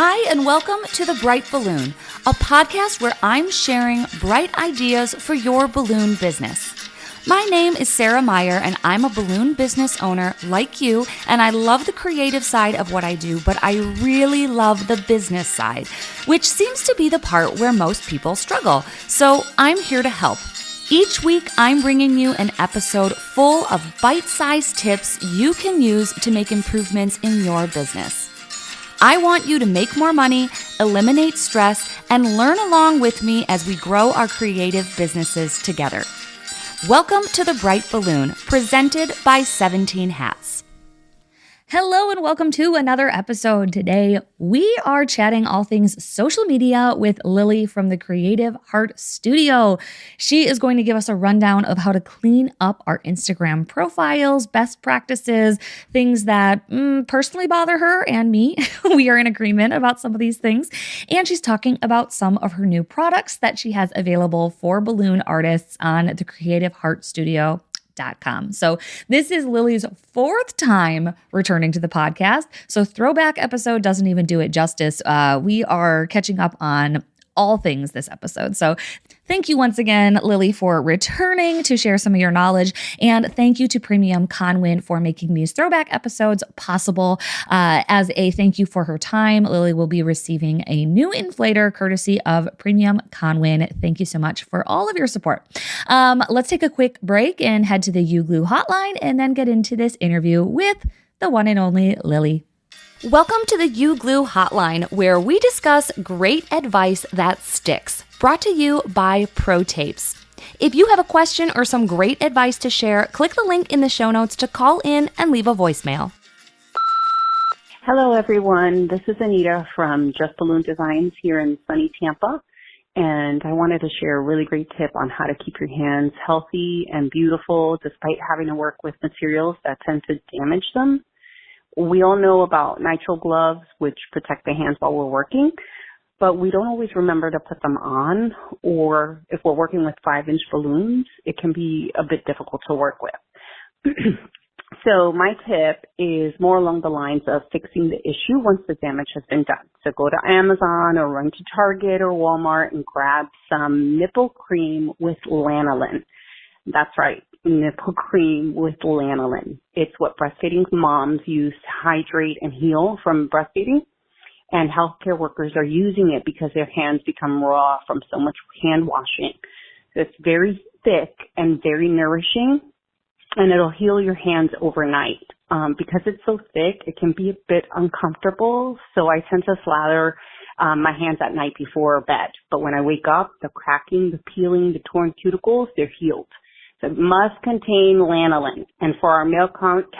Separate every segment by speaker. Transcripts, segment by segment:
Speaker 1: Hi, and welcome to The Bright Balloon, a podcast where I'm sharing bright ideas for your balloon business. My name is Sarah Meyer, and I'm a balloon business owner like you, and I love the creative side of what I do, but I really love the business side, which seems to be the part where most people struggle. So I'm here to help. Each week, I'm bringing you an episode full of bite-sized tips you can use to make improvements in your business. I want you to make more money, eliminate stress, and learn along with me as we grow our creative businesses together. Welcome to The Bright Balloon, presented by 17 Hats. Hello and welcome to another episode. Today, we are chatting all things social media with Lilly from the Creative Heart Studio. She is going to give us a rundown of how to clean up our Instagram profiles, best practices, things that personally bother her and me. We are in agreement about some of these things. And she's talking about some of her new products that she has available for balloon artists on the Creative Heart Studio. So this is Lily's fourth time returning to the podcast. So throwback episode doesn't even do it justice. We are catching up on all things this episode. So thank you once again, Lilly, for returning to share some of your knowledge. And thank you to PremiumConwin for making these throwback episodes possible. As a thank you for her time, Lilly will be receiving a new inflator courtesy of PremiumConwin. Thank you so much for all of your support. Let's take a quick break and head to the UGlu Hotline and then get into this interview with the one and only Lilly. Welcome to the UGlu Hotline, where we discuss great advice that sticks. Brought to you by Pro Tapes. If you have a question or some great advice to share, click the link in the show notes to call in and leave a voicemail.
Speaker 2: Hello, everyone. This is Anita from Just Balloon Designs here in sunny Tampa. And I wanted to share a really great tip on how to keep your hands healthy and beautiful despite having to work with materials that tend to damage them. We all know about nitrile gloves, which protect the hands while we're working, but we don't always remember to put them on, or if we're working with 5-inch balloons, it can be a bit difficult to work with. So my tip is more along the lines of fixing the issue once the damage has been done. So go to Amazon or run to Target or Walmart and grab some nipple cream with lanolin. That's right, nipple cream with lanolin. It's what breastfeeding moms use to hydrate and heal from breastfeeding. And healthcare workers are using it because their hands become raw from so much hand washing. So it's very thick and very nourishing, and it'll heal your hands overnight. Because it's so thick, it can be a bit uncomfortable. So I tend to slather my hands at night before bed. But when I wake up, the cracking, the peeling, the torn cuticles, they're healed. So it must contain lanolin. And for our male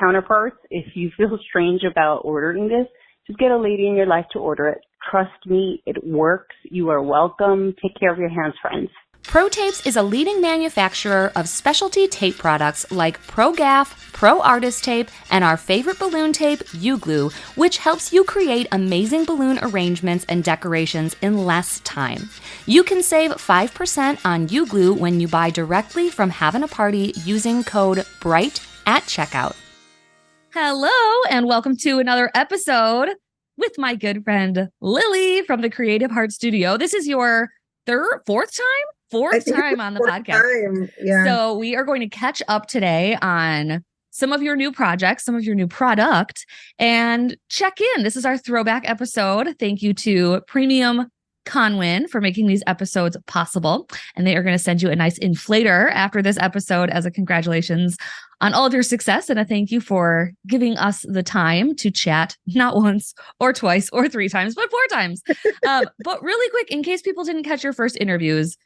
Speaker 2: counterparts, if you feel strange about ordering this, just get a lady in your life to order it. Trust me, it works. You are welcome. Take care of your hands, friends.
Speaker 1: Pro Tapes is a leading manufacturer of specialty tape products like Pro Gaff, Pro Artist Tape, and our favorite balloon tape, UGlu, which helps you create amazing balloon arrangements and decorations in less time. You can save 5% on UGlu when you buy directly from Havin A Party using code BRIGHT at checkout. Hello, and welcome to another episode with my good friend Lilly from the Creative Heart Studio. This is your fourth time on the podcast.
Speaker 3: Yeah.
Speaker 1: So we are going to catch up today on some of your new projects, some of your new product, and check in. This is our throwback episode. Thank you to PremiumConwin for making these episodes possible. And they are going to send you a nice inflator after this episode as a congratulations on all of your success. And a thank you for giving us the time to chat, not once or twice or 3 times, but 4 times. But really quick, in case people didn't catch your first interviews,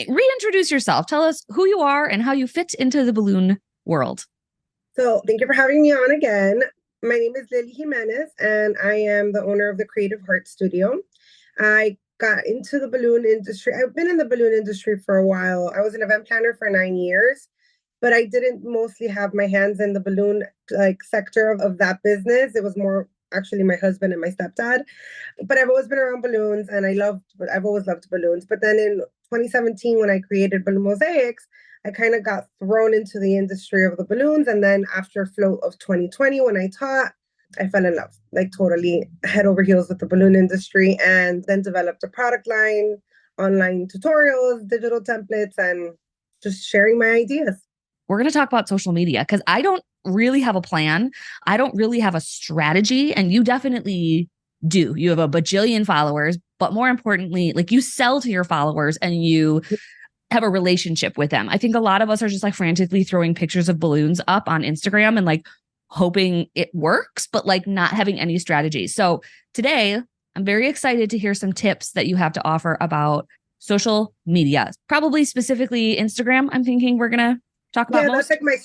Speaker 1: reintroduce yourself. Tell us who you are and how you fit into the balloon world.
Speaker 3: So thank you for having me on again. My name is Lilly Jimenez, and I am the owner of the Creative Heart Studio. I got into the balloon industry. I've been in the balloon industry for a while. I was an event planner for 9 years, but I didn't mostly have my hands in the balloon sector of that business. It was more actually my husband and my stepdad. But I've always been around balloons, and I've always loved balloons. But then in 2017, when I created Balloon Mosaics, I kind of got thrown into the industry of the balloons. And then after Float of 2020, when I taught, I fell in love, like totally head over heels with the balloon industry, and then developed a product line, online tutorials, digital templates, and just sharing my ideas.
Speaker 1: We're going to talk about social media because I don't really have a plan. I don't really have a strategy. And you definitely do. You have a bajillion followers, but more importantly, like you sell to your followers and you have a relationship with them. I think a lot of us are just like frantically throwing pictures of balloons up on Instagram and like hoping it works, but like not having any strategy. So today, I'm very excited to hear some tips that you have to offer about social media, probably specifically Instagram. I'm thinking we're going to talk about most.
Speaker 3: That's like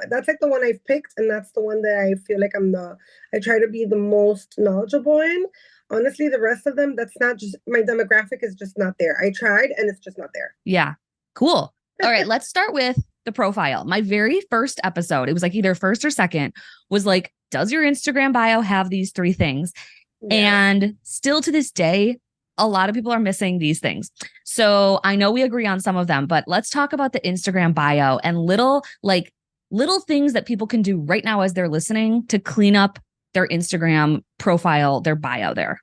Speaker 3: that's like the one I've picked. And that's the one that I feel like I try to be the most knowledgeable in. Honestly, the rest of them, that's not just, my demographic is just not there. I tried and it's just not there.
Speaker 1: Yeah. Cool. All right. Let's start with the profile. My very first episode, it was like either first or second, was like, does your Instagram bio have these 3 things? Yeah. And still to this day, a lot of people are missing these things. So I know we agree on some of them, but let's talk about the Instagram bio and little things that people can do right now as they're listening to clean up their Instagram profile, their bio there.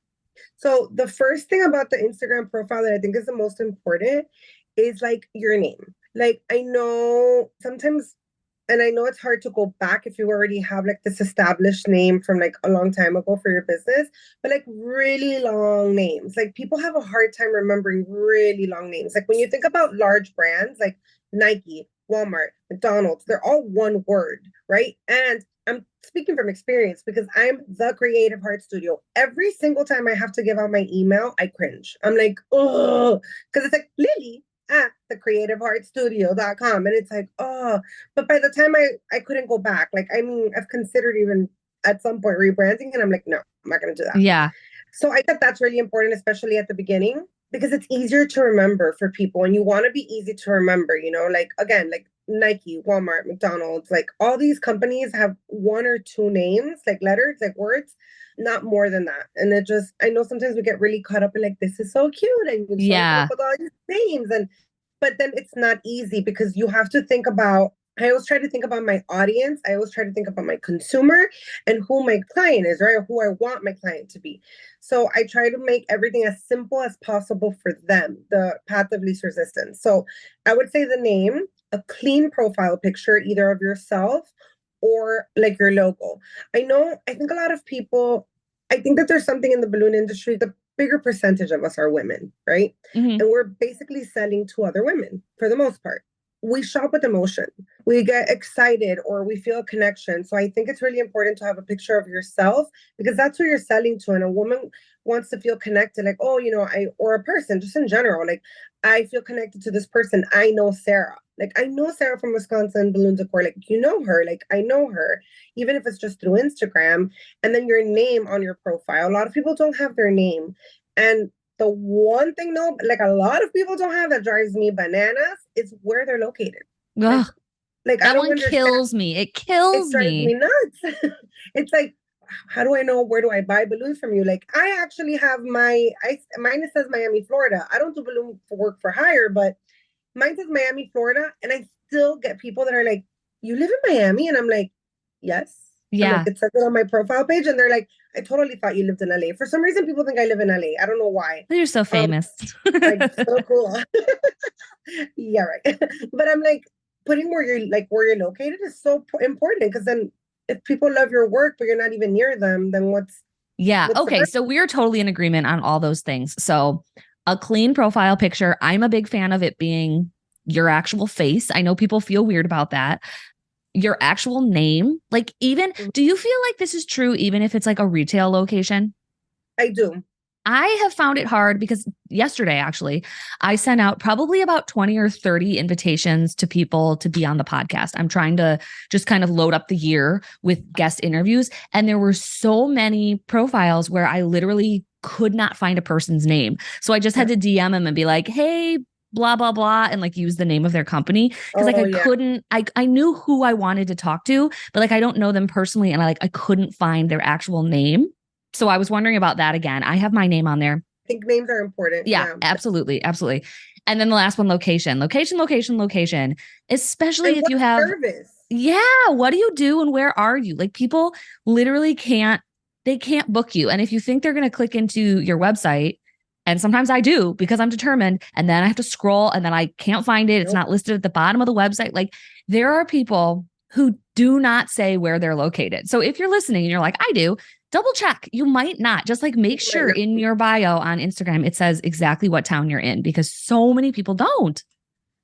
Speaker 3: So the first thing about the Instagram profile that I think is the most important is like your name. Like I know sometimes, and I know it's hard to go back if you already have like this established name from like a long time ago for your business, but like really long names, like people have a hard time remembering really long names. Like when you think about large brands like Nike, Walmart, McDonald's, they're all one word, right? And I'm speaking from experience because I'm the Creative Heart Studio. Every single time I have to give out my email, I cringe. I'm like, oh, because it's like Lilly at thecreativeheartstudio.com. And it's like, oh, but by the time I couldn't go back. Like, I mean, I've considered even at some point rebranding and I'm like, no, I'm not going to do that.
Speaker 1: Yeah.
Speaker 3: So I think that's really important, especially at the beginning, because it's easier to remember for people and you want to be easy to remember, you know, like, again, like Nike, Walmart, McDonald's, like all these companies have 1 or 2 names, like letters, like words, not more than that. And it just, I know sometimes we get really caught up in like, this is so cute. And you up with all these names. But then it's not easy because you have to think about, I always try to think about my audience. I always try to think about my consumer and who my client is, right? Or who I want my client to be. So I try to make everything as simple as possible for them, the path of least resistance. So I would say the name, a clean profile picture, either of yourself or like your logo. I think a lot of people, I think that there's something in the balloon industry, the bigger percentage of us are women, right? Mm-hmm. And we're basically selling to other women for the most part. We shop with emotion. We get excited or we feel a connection. So I think it's really important to have a picture of yourself because that's who you're selling to. And a woman wants to feel connected, like, oh, you know, or a person just in general, like I feel connected to this person. I know Sarah. Like I know Sarah from Wisconsin Balloon Decor. Like, you know her, like I know her, even if it's just through Instagram. And then your name on your profile. A lot of people don't have their name. And the one thing, though, like a lot of people don't have that drives me bananas is where they're located.
Speaker 1: Ugh,
Speaker 3: like
Speaker 1: that one kills me. It kills
Speaker 3: me. It drives me nuts. It's like, how do I know where do I buy balloons from you? Like I actually have mine says Miami, Florida. I don't do balloon work for hire, but mine says Miami, Florida. And I still get people that are like, you live in Miami? And I'm like, yes.
Speaker 1: Yeah.
Speaker 3: Like, it says it on my profile page. And they're like, I totally thought you lived in LA. For some reason, people think I live in LA. I don't know why.
Speaker 1: You're so famous.
Speaker 3: Like, so cool. Yeah, right. But I'm like, putting where you're located is so important because then if people love your work, but you're not even near them, then what's
Speaker 1: okay. So we're totally in agreement on all those things. So a clean profile picture. I'm a big fan of it being your actual face. I know people feel weird about that. Your actual name, like even, do you feel like this is true even if it's like a retail location?
Speaker 3: I do.
Speaker 1: I have found it hard because yesterday, actually, I sent out probably about 20 or 30 invitations to people to be on the podcast. I'm trying to just kind of load up the year with guest interviews. And there were so many profiles where I literally could not find a person's name. So I just had to DM them and be like, hey, blah, blah, blah, and like use the name of their company. Cause like I knew who I wanted to talk to, but like, I don't know them personally. And I couldn't find their actual name. So I was wondering about that again. I have my name on there.
Speaker 3: I think names are important.
Speaker 1: Yeah, absolutely. Absolutely. And then the last one, location, especially if you have service. Yeah. What do you do and where are you? Like people literally can't they can't book you. And if you think they're going to click into your website, and sometimes I do because I'm determined, and then I have to scroll and then I can't find it. It's not listed at the bottom of the website. Like there are people who do not say where they're located. So if you're listening and you're like, I do, double check. You might not. Just like make sure in your bio on Instagram, it says exactly what town you're in, because so many people don't.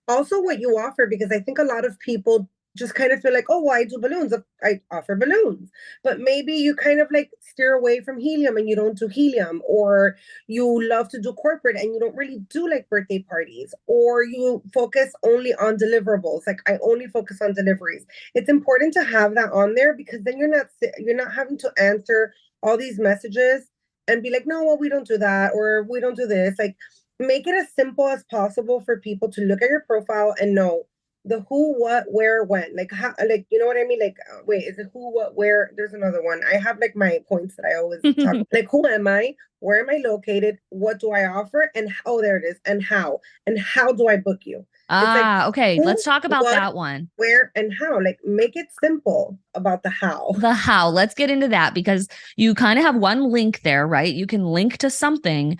Speaker 3: Also what you offer, because I think a lot of people just kind of feel like, oh, well, I do balloons. I offer balloons. But maybe you kind of like steer away from helium and you don't do helium, or you love to do corporate and you don't really do like birthday parties, or you focus only on deliverables. Like I only focus on deliveries. It's important to have that on there, because then you're not having to answer all these messages and be like, no, well, we don't do that, or we don't do this. Like make it as simple as possible for people to look at your profile and know the who, what, where, when. Like how, like, you know what I mean? Like, wait, is it who, what, where? There's another one. I have like my points that I always talk about. Like, who am I? Where am I located? What do I offer? And oh, there it is. And how? And how do I book you?
Speaker 1: Okay.
Speaker 3: Who,
Speaker 1: Let's talk about
Speaker 3: what,
Speaker 1: that one.
Speaker 3: where, and how. Like, make it simple about the how.
Speaker 1: The how. Let's get into that, because you kind of have one link there, right? You can link to something.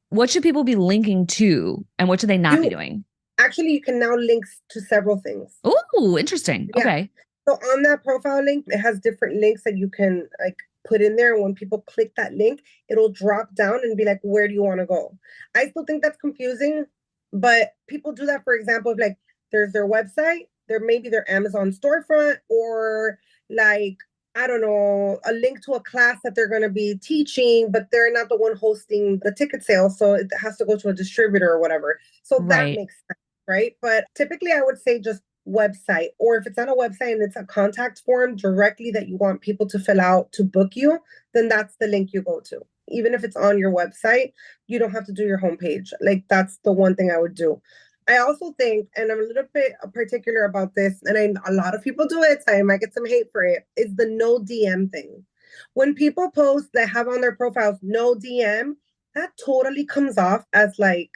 Speaker 1: What should people be linking to, and what should they not be doing?
Speaker 3: Actually, you can now link to several things.
Speaker 1: Oh, interesting. Yeah. Okay.
Speaker 3: So on that profile link, it has different links that you can like put in there. And when people click that link, it'll drop down and be like, where do you want to go? I still think that's confusing, but people do that. For example, if like there's their website, there may be their Amazon storefront, or like, I don't know, a link to a class that they're going to be teaching, but they're not the one hosting the ticket sale. So it has to go to a distributor or whatever. So that makes sense. Right. But typically I would say just website, or if it's not a website and it's a contact form directly that you want people to fill out to book you, then that's the link you go to. Even if it's on your website, you don't have to do your homepage. Like that's the one thing I would do. I also think, and I'm a little bit particular about this, and a lot of people do it, so I might get some hate for it, is the no DM thing. When people post that have on their profiles no DM, that totally comes off as like,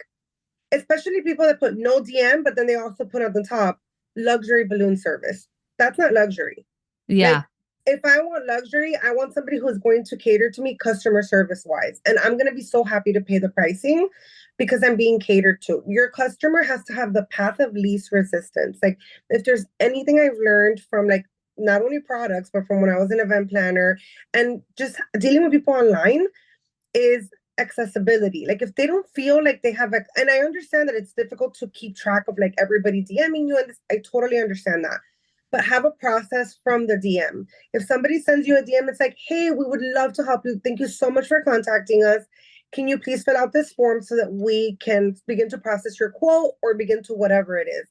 Speaker 3: especially people that put no DM, but then they also put at the top luxury balloon service. That's not luxury.
Speaker 1: Yeah.
Speaker 3: Like, if I want luxury, I want somebody who's going to cater to me customer service wise. And I'm going to be so happy to pay the pricing because I'm being catered to. Your customer has to have the path of least resistance. Like if there's anything I've learned from like not only products, but from when I was an event planner and just dealing with people online, is accessibility. Like if they don't feel like they have and I understand that it's difficult to keep track of like everybody DMing you, and this, I totally understand that, but have a process from the DM. If somebody sends you a DM, it's like, hey, we would love to help you, thank you so much for contacting us, can you please fill out this form so that we can begin to process your quote or begin to whatever it is.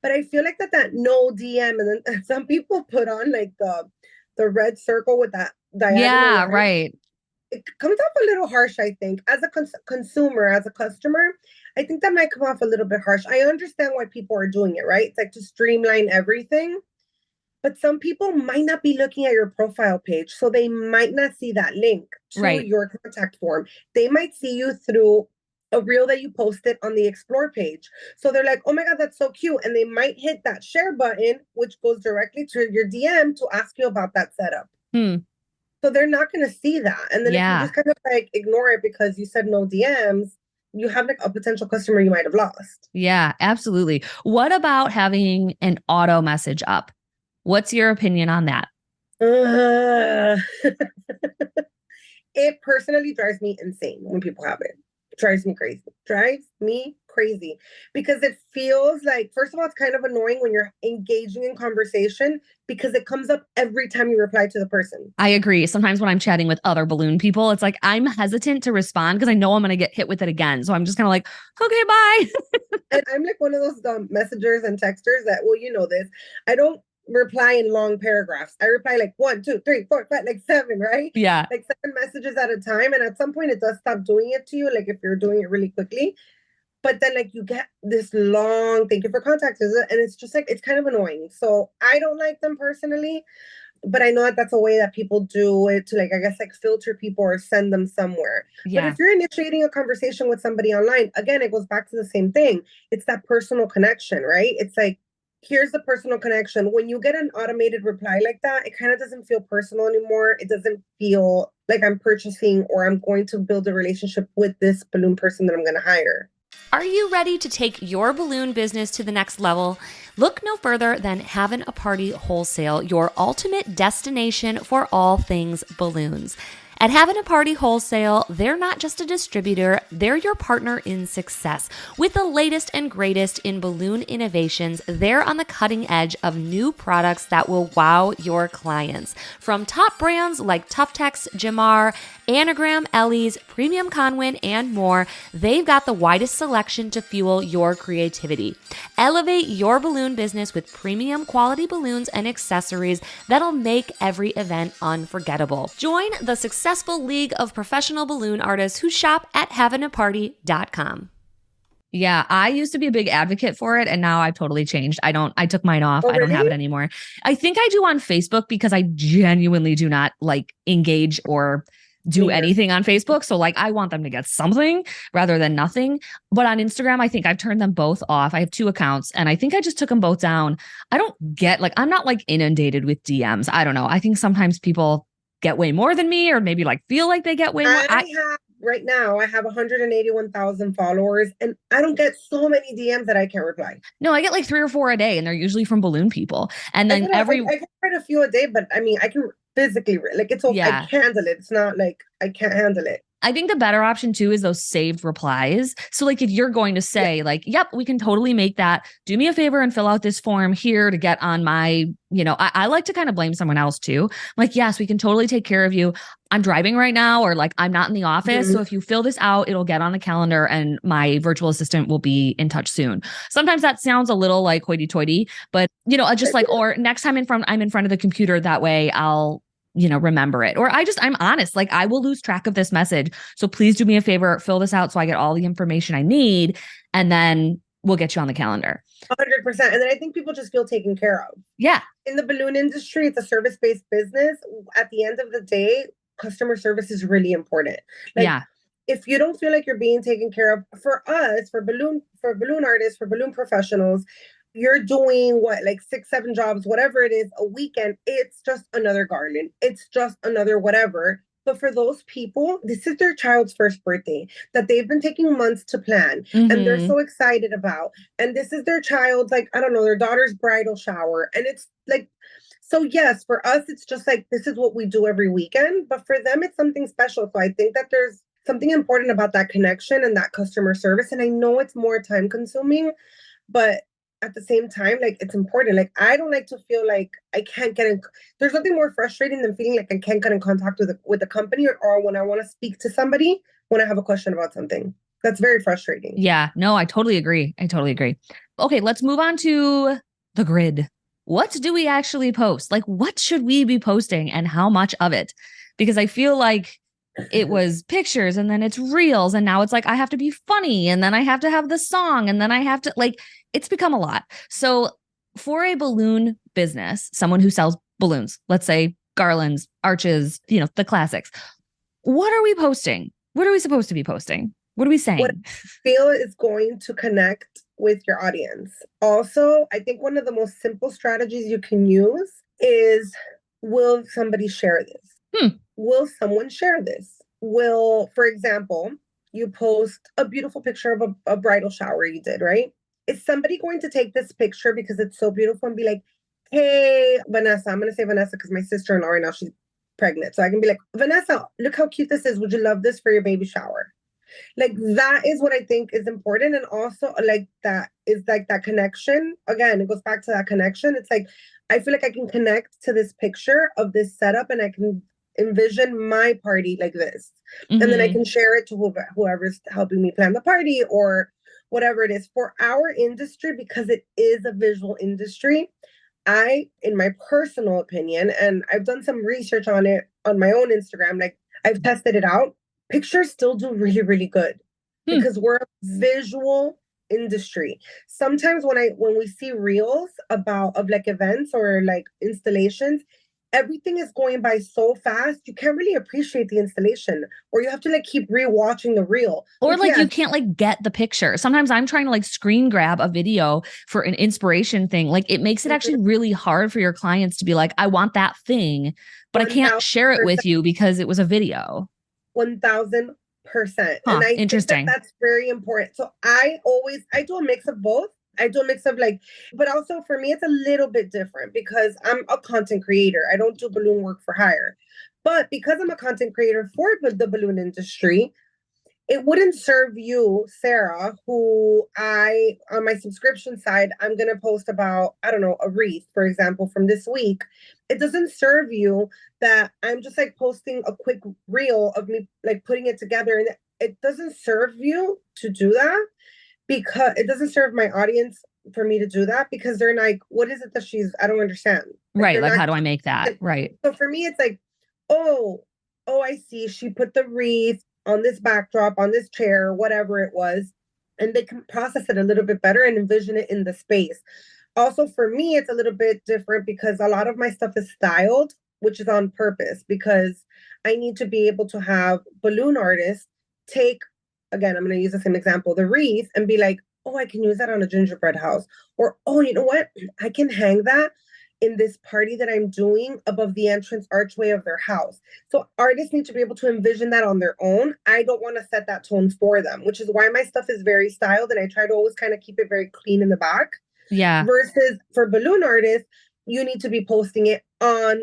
Speaker 3: But I feel like that no DM, and then some people put on like the red circle with that diagonal line.
Speaker 1: Right.
Speaker 3: It comes off a little harsh, I think. As a consumer, as a customer, I think that might come off a little bit harsh. I understand why people are doing it, right? It's like to streamline everything. But some people might not be looking at your profile page, so they might not see that link to your contact form. They might see you through a reel that you posted on the explore page. So they're like, oh my God, that's so cute. And they might hit that share button, which goes directly to your DM to ask you about that setup. So they're not going to see that. And then if you just kind of like ignore it because you said no DMs, you have like a potential customer you might have lost.
Speaker 1: Yeah, absolutely. What about having an auto message up? What's your opinion on that?
Speaker 3: It personally drives me insane when people have it. Drives me crazy because it feels like, first of all, it's kind of annoying when you're engaging in conversation because it comes up every time you reply to the person.
Speaker 1: I agree. Sometimes when I'm chatting with other balloon people, it's like I'm hesitant to respond because I know I'm going to get hit with it again. So I'm just kind of like, okay, bye.
Speaker 3: And I'm like one of those messengers and texters that, well, you know this. I don't reply in long paragraphs. I reply like 1, 2, 3, 4, 5, like 7, right?
Speaker 1: Yeah.
Speaker 3: Like 7 messages at a time. And at some point it does stop doing it to you, like if you're doing it really quickly. But then like you get this long, thank you for contacting us. And it's just like, it's kind of annoying. So I don't like them personally, but I know that that's a way that people do it to like, I guess like filter people or send them somewhere. Yeah. But if you're initiating a conversation with somebody online, again, it goes back to the same thing. It's that personal connection, right? It's like, here's the personal connection. When you get an automated reply like that, it kind of doesn't feel personal anymore. It doesn't feel like I'm purchasing or I'm going to build a relationship with this balloon person that I'm going to hire.
Speaker 1: Are you ready to take your balloon business to the next level? Look no further than Havin A Party Wholesale, your ultimate destination for all things balloons. At Havin A Party Wholesale, they're not just a distributor, they're your partner in success. With the latest and greatest in balloon innovations, they're on the cutting edge of new products that will wow your clients. From top brands like Tuftex, Jamar, Anagram, Ellie's, PremiumConwin, and more, they've got the widest selection to fuel your creativity. Elevate your balloon business with premium quality balloons and accessories that'll make every event unforgettable. Join the successful league of professional balloon artists who shop at havinaparty.com.
Speaker 4: Yeah, I used to be a big advocate for it, and now I've totally changed. I took mine off.
Speaker 3: Oh,
Speaker 4: I don't have
Speaker 3: really?
Speaker 4: it anymore. I think I do on Facebook because I genuinely do not like engage or do
Speaker 3: Neither.
Speaker 4: anything on Facebook. So like I want them to get something rather than nothing. But on Instagram, I think I've turned them both off. I have 2 accounts and I think I just took them both down. I don't get like, I'm not like inundated with DMs. I don't know. I think sometimes people get way more than me or maybe like feel like they get way more.
Speaker 3: Right now, I have 181,000 followers and I don't get so many DMs that I can't reply.
Speaker 4: No, I get like 3 or 4 a day and they're usually from balloon people. And then
Speaker 3: I can write a few a day, but I mean, I can physically, like it's okay.
Speaker 4: Yeah.
Speaker 3: I can handle it. It's not like I can't handle it.
Speaker 4: I think the better option too is those saved replies. So like if you're going to say like, yep, we can totally make that. Do me a favor and fill out this form here to get on my, I like to kind of blame someone else too. I'm like, yes, we can totally take care of you. I'm driving right now, or like I'm not in the office.
Speaker 3: Mhm.
Speaker 4: So if you fill this out, it'll get on the calendar and my virtual assistant will be in touch soon. Sometimes that sounds a little like hoity toity, but just like, or next time I'm in front of the computer, that way I'll remember it. Or I'm honest, like I will lose track of this message. So please do me a favor, fill this out so I get all the information I need. And then we'll get you on the calendar.
Speaker 3: 100%. And then I think people just feel taken care of.
Speaker 4: Yeah.
Speaker 3: In the balloon industry, it's a service-based business. At the end of the day, customer service is really important. Like,
Speaker 4: yeah.
Speaker 3: If you don't feel like you're being taken care of, for us, for balloon artists, for balloon professionals, you're doing what, like 6, 7 jobs, whatever it is, a weekend. It's just another garland. It's just another whatever. But for those people, this is their child's first birthday that they've been taking months to plan and they're so excited about. And this is their child's, like, I don't know, their daughter's bridal shower. And it's like, so yes, for us, it's just like, this is what we do every weekend. But for them, it's something special. So I think that there's something important about that connection and that customer service. And I know it's more time consuming, but at the same time, like it's important. Like I don't like to feel like I can't get in. There's nothing more frustrating than feeling like I can't get in contact with the company or when I want to speak to somebody when I have a question about something. That's very frustrating.
Speaker 4: Yeah, no, I totally agree. Okay, let's move on to the grid. What do we actually post? Like, what should we be posting and how much of it? Because I feel like it was pictures and then it's reels and now it's like I have to be funny and then I have to have the song and then I have to like it's become a lot. So for a balloon business, someone who sells balloons, let's say garlands, arches, the classics, what are we posting? What are we supposed to be posting? What are we saying?
Speaker 3: What I feel is going to connect with your audience. Also, I think one of the most simple strategies you can use is, will somebody share this? Will someone share this? For example, you post a beautiful picture of a bridal shower you did, right? Is somebody going to take this picture because it's so beautiful and be like, hey, Vanessa, I'm going to say Vanessa because my sister-in-law right now, she's pregnant. So I can be like, Vanessa, look how cute this is. Would you love this for your baby shower? Like that is what I think is important. And also like that is like that connection. Again, it goes back to that connection. It's like, I feel like I can connect to this picture of this setup and I can envision my party like this. And then I can share it to whoever's helping me plan the party or whatever it is. For our industry, because it is a visual industry, in my personal opinion, and I've done some research on it on my own Instagram, like I've tested it out, pictures still do really, really good because we're a visual industry. Sometimes when we see reels of like events or like installations, everything is going by so fast, you can't really appreciate the installation, or you have to like keep rewatching the reel.
Speaker 4: Or
Speaker 3: Which,
Speaker 4: like
Speaker 3: yeah,
Speaker 4: you can't like get the picture. Sometimes I'm trying to like screen grab a video for an inspiration thing. Like it makes it actually really hard for your clients to be like, I want that thing, but I can't share it with you because it was a video.
Speaker 3: 1000%.
Speaker 4: Huh,
Speaker 3: And I think that
Speaker 4: interesting.
Speaker 3: that's very important. So I do a mix of both. I do a mix of like, but also for me, it's a little bit different because I'm a content creator. I don't do balloon work for hire. But because I'm a content creator for the balloon industry, it wouldn't serve you, Sarah, who on my subscription side, I'm going to post about, I don't know, a wreath, for example, from this week. It doesn't serve you that I'm just like posting a quick reel of me like putting it together. And it doesn't serve you to do that, because it doesn't serve my audience for me to do that, because they're like, what is it that I don't understand.
Speaker 4: Right. Like, how do I make that? Right.
Speaker 3: So for me, it's like, oh, I see. She put the wreath on this backdrop, on this chair, whatever it was, and they can process it a little bit better and envision it in the space. Also, for me, it's a little bit different because a lot of my stuff is styled, which is on purpose, because I need to be able to have balloon artists take, again, I'm going to use the same example, the wreath, and be like, oh, I can use that on a gingerbread house. Or, oh, you know what? I can hang that in this party that I'm doing above the entrance archway of their house. So artists need to be able to envision that on their own. I don't want to set that tone for them, which is why my stuff is very styled, and I try to always kind of keep it very clean in the back.
Speaker 4: Yeah.
Speaker 3: Versus for balloon artists, you need to be posting it on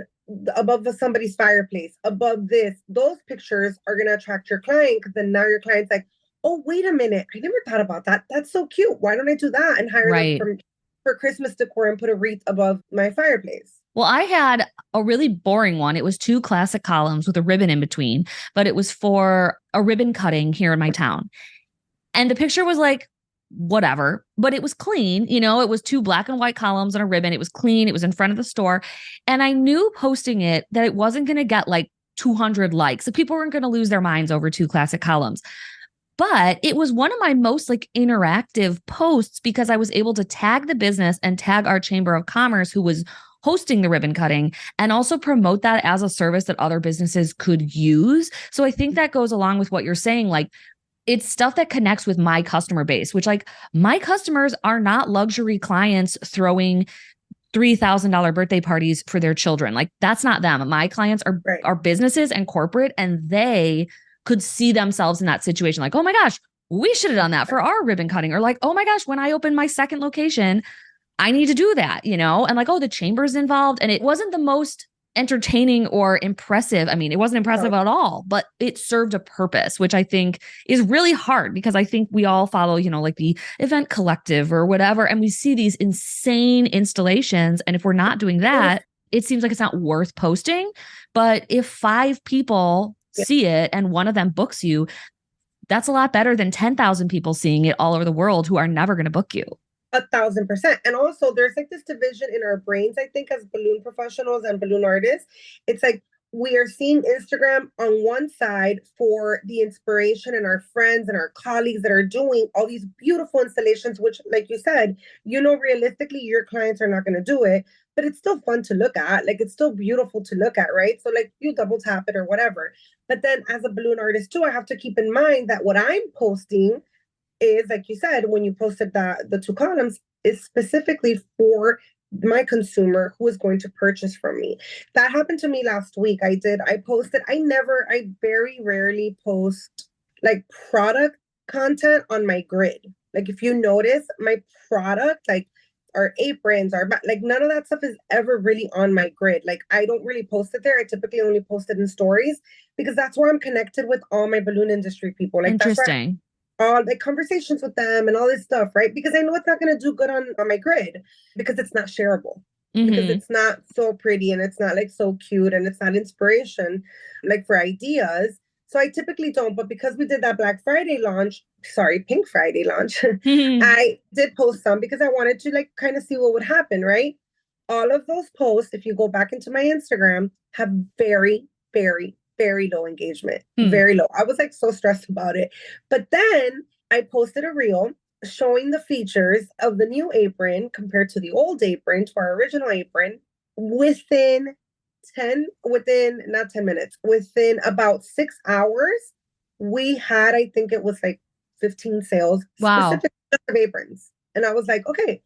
Speaker 3: above somebody's fireplace, above this. Those pictures are going to attract your client, because then now your client's like, oh, wait a minute, I never thought about that. That's so cute. Why don't I do that and hire them for Christmas decor and put a wreath above my fireplace?
Speaker 4: Well, I had a really boring one. It was 2 classic columns with a ribbon in between, but it was for a ribbon cutting here in my town. And the picture was like, whatever, but it was clean. You know, it was 2 black and white columns and a ribbon. It was clean. It was in front of the store. And I knew posting it that it wasn't going to get like 200 likes. So people weren't going to lose their minds over 2 classic columns. But it was one of my most like interactive posts because I was able to tag the business and tag our Chamber of Commerce, who was hosting the ribbon cutting, and also promote that as a service that other businesses could use. So I think that goes along with what you're saying. Like, it's stuff that connects with my customer base, which like my customers are not luxury clients throwing $3,000 birthday parties for their children. Like, that's not them. My clients are businesses and corporate, and they could see themselves in that situation. Like, oh my gosh, we should have done that for our ribbon cutting. Or like, oh my gosh, when I open my second location, I need to do that, you know? And like, oh, the chamber's involved. And it wasn't the most entertaining or impressive. I mean, it wasn't impressive at all, but it served a purpose, which I think is really hard, because I think we all follow, you know, like the Event Collective or whatever, and we see these insane installations. And if we're not doing that, it seems like it's not worth posting. But if 5 people see it and one of them books you, that's a lot better than 10,000 people seeing it all over the world who are never going to book you.
Speaker 3: 1000%. And also there's like this division in our brains, I think, as balloon professionals and balloon artists. It's like we are seeing Instagram on one side for the inspiration and our friends and our colleagues that are doing all these beautiful installations, which, like you said, you know, realistically, your clients are not going to do it, but it's still fun to look at. Like, it's still beautiful to look at, right? So like you double tap it or whatever. But then as a balloon artist too, I have to keep in mind that what I'm posting is, like you said, when you posted the 2 columns, is specifically for my consumer who is going to purchase from me. That happened to me last week. I very rarely post like product content on my grid. Like, if you notice, my product, like our aprons, like none of that stuff is ever really on my grid. Like, I don't really post it there. I typically only post it in stories, because that's where I'm connected with all my balloon industry people. Like,
Speaker 4: interesting.
Speaker 3: All the conversations with them and all this stuff, right? Because I know it's not going to do good on my grid, because it's not shareable, because it's not so pretty and it's not like so cute and it's not inspiration like for ideas. So I typically don't, but because we did that Pink Friday launch, I did post some because I wanted to like kind of see what would happen, right? All of those posts, if you go back into my Instagram, have very, very, very low engagement, very low. I was like so stressed about it. But then I posted a reel showing the features of the new apron compared to the old apron, to our original apron, within not 10 minutes, within about 6 hours, we had, I think it was like 15 sales,
Speaker 4: Wow.
Speaker 3: specific of aprons. And I was like, okay,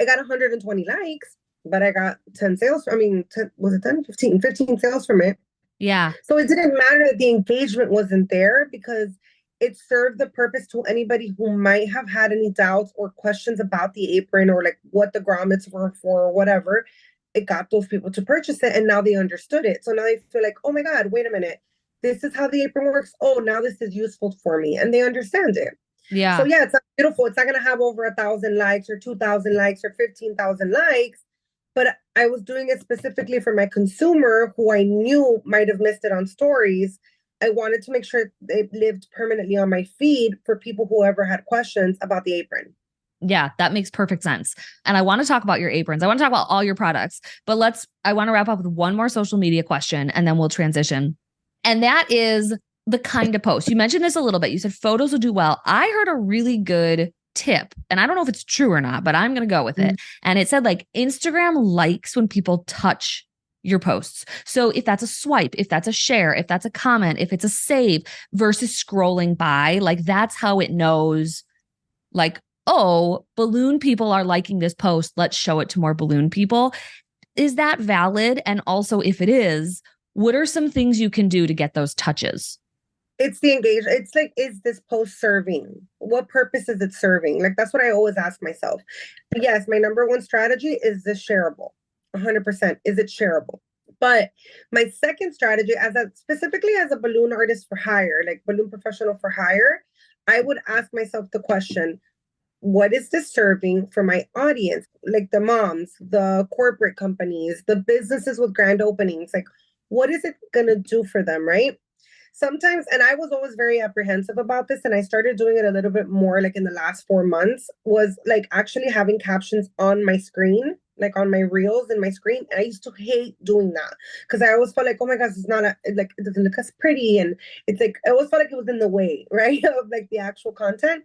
Speaker 3: I got 120 likes, but I got 10 sales. I mean, 10, was it 10, 15 sales from it.
Speaker 4: Yeah.
Speaker 3: So it didn't matter that the engagement wasn't there because it served the purpose to anybody who might have had any doubts or questions about the apron or like what the grommets were for or whatever. It got those people to purchase it and now they understood it. So now they feel like, oh my God, wait a minute. This is how the apron works. Oh, now this is useful for me. And they understand it. So
Speaker 4: Yeah.
Speaker 3: yeah, it's not beautiful. It's not going to have over 1,000 likes or 2,000 likes or 15,000 likes. But I was doing it specifically for my consumer who I knew might have missed it on stories. I wanted to make sure it lived permanently on my feed for people who ever had questions about the apron.
Speaker 4: Yeah, that makes perfect sense. And I want to talk about your aprons. I want to talk about all your products, but I want to wrap up with one more social media question and then we'll transition. And that is the kind of post. You mentioned this a little bit. You said photos will do well. I heard a really good tip, and I don't know if it's true or not, but I'm going to go with it. And it said like Instagram likes when people touch your posts. So if that's a swipe, if that's a share, if that's a comment, if it's a save versus scrolling by, like that's how it knows like, oh, balloon people are liking this post. Let's show it to more balloon people. Is that valid? And also if it is, what are some things you can do to get those touches?
Speaker 3: It's the engagement. It's like, is this post serving? What purpose is it serving? Like, that's what I always ask myself. Yes, my number one strategy is this shareable. 100%. Is it shareable? But my second strategy, specifically as a balloon artist for hire, like balloon professional for hire, I would ask myself the question, what is this serving for my audience? Like the moms, the corporate companies, the businesses with grand openings, like what is it going to do for them, right? Sometimes, and I was always very apprehensive about this, and I started doing it a little bit more like in the last 4 months, was like actually having captions on my screen, like on my reels in my screen. And I used to hate doing that because I always felt like, oh my gosh, it's not like it doesn't look as pretty. And it's like, I always felt like it was in the way, right? Of like the actual content.